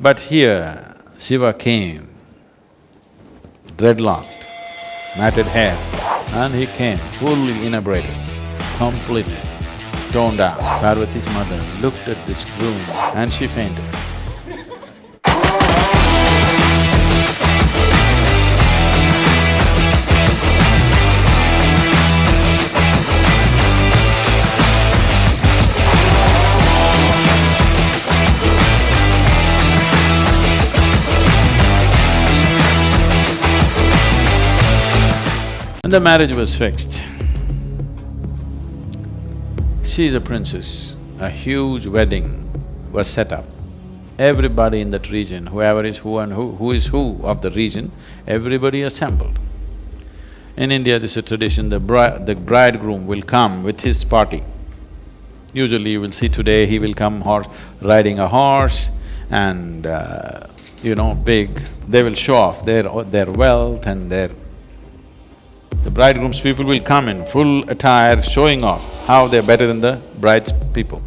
But here, Shiva came, dreadlocked, matted hair, and he came fully inebriated, completely toned down. Parvati's mother looked at this groom and she fainted. And the marriage was fixed. She is a princess. A huge wedding was set up. Everybody in that region, whoever is who and who is who of the region, everybody assembled. In India, this is a tradition, the bridegroom will come with his party. Usually you will see today, he will come riding a horse and big, they will show off their wealth and the bridegroom's people will come in full attire, showing off how they're better than the bride's people.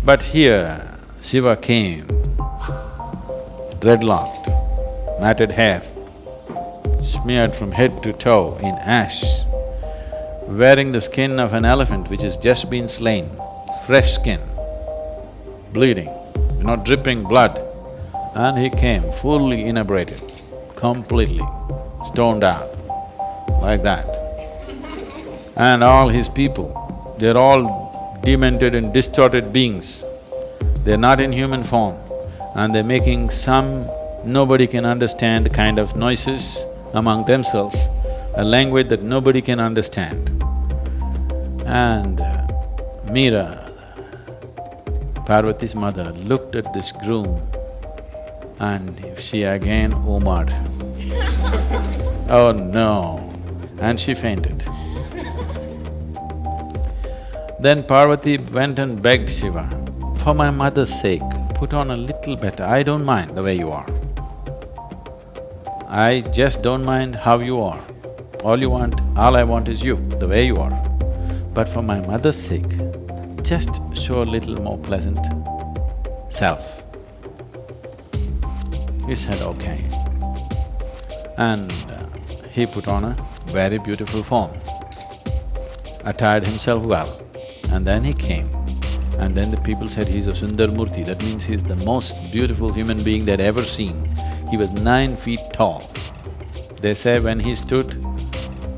But here, Shiva came, dreadlocked, matted hair, smeared from head to toe in ash, wearing the skin of an elephant which has just been slain, fresh skin, bleeding, dripping blood. And he came fully inebriated, completely stoned out, like that. And all his people, they're all demented and distorted beings. They're not in human form and they're making some nobody can understand kind of noises among themselves, a language that nobody can understand. And Meera, Parvati's mother, looked at this groom and she again oomed. Oh no! And she fainted. Then Parvati went and begged Shiva, for my mother's sake, put on a little better, I don't mind the way you are. I just don't mind how you are. All I want is you, the way you are. But for my mother's sake, just show a little more pleasant self. He said, okay. And he put on a very beautiful form, attired himself well, and then he came. And then the people said he's a Sundaramoorthy, that means he's the most beautiful human being they'd ever seen. He was 9 feet tall. They say when he stood,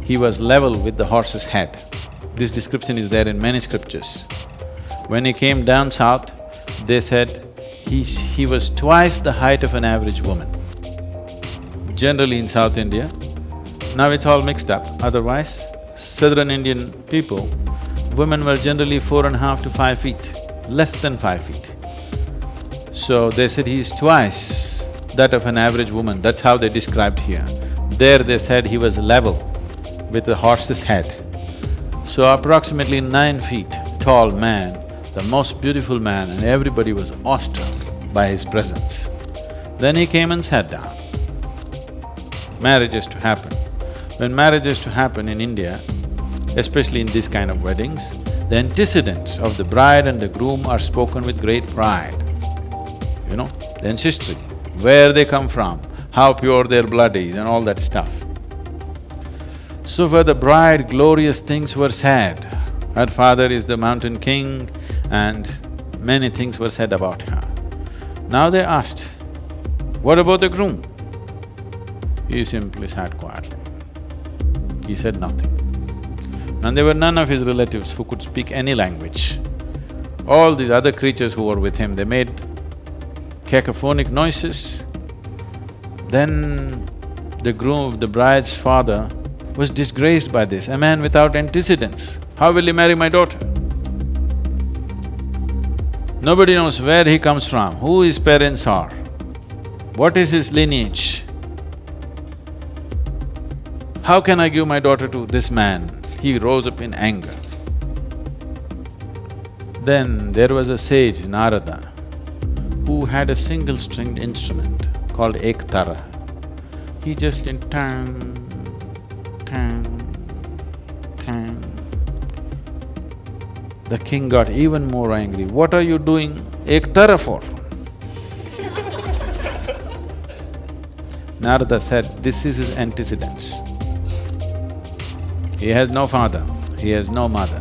he was level with the horse's head. This description is there in many scriptures. When he came down south, they said he was twice the height of an average woman. Generally in South India, now it's all mixed up, otherwise, southern Indian people, women were generally 4.5 to 5 feet, less than 5 feet. So they said he's twice that of an average woman, that's how they described here. There they said he was level with the horse's head. So approximately 9 feet tall man, the most beautiful man, and everybody was awestruck by his presence. Then he came and sat down. Marriage is to happen. When marriage is to happen in India, especially in this kind of weddings, the antecedents of the bride and the groom are spoken with great pride. The ancestry, where they come from, how pure their blood is and all that stuff. So for the bride, glorious things were said. Her father is the mountain king and many things were said about her. Now they asked, what about the groom? He simply sat quietly. He said nothing. And there were none of his relatives who could speak any language. All these other creatures who were with him, they made cacophonic noises. Then the groom, the bride's father, was disgraced by this, a man without antecedents. How will he marry my daughter? Nobody knows where he comes from, who his parents are, what is his lineage. How can I give my daughter to this man? He rose up in anger. Then there was a sage, Narada, who had a single-stringed instrument called ektara. He just in tang, tang, tang. The king got even more angry. What are you doing ektara for? Narada said, this is his antecedents. He has no father, he has no mother.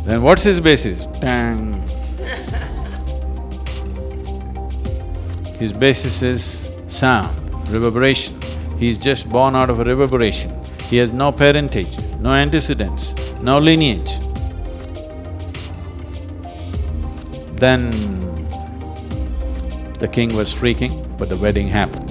Then what's his basis? Tang! His basis is sound, reverberation. He's just born out of a reverberation. He has no parentage, no antecedents, no lineage. Then the king was freaking, but the wedding happened.